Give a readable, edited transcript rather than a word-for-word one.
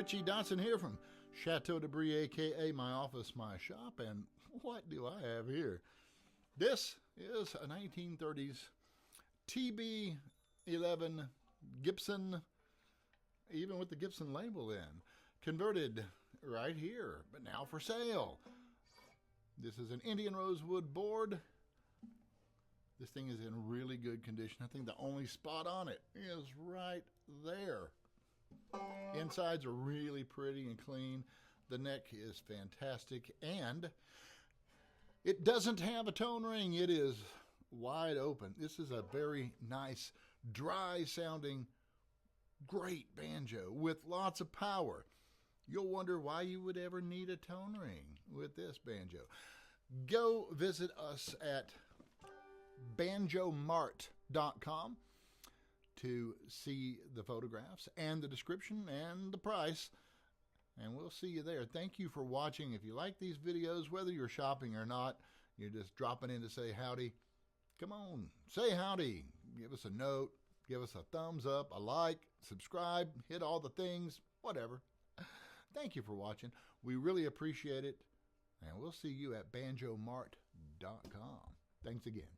Richie Dotson here from Chateau Debris, aka my office, my shop, and what do I have here? This is a 1930s TB11 Gibson, even with the Gibson label in, converted right here, but now for sale. This is an Indian rosewood board. This thing is in really good condition. I think the only spot on it is right there. Insides are really pretty and clean. The neck is fantastic, and it doesn't have a tone ring. It is wide open. This is a very nice, dry sounding, great banjo with lots of power. You'll wonder why you would ever need a tone ring with this banjo. Go visit us at banjomart.com to see the photographs and the description and the price, and we'll see you there. Thank you for watching. If you like these videos, whether you're shopping or not, you're just dropping in to say howdy, come on, say howdy. Give us a note, give us a thumbs up, a like, subscribe, hit all the things, whatever. Thank you for watching. We really appreciate it, and we'll see you at banjomart.com. Thanks again.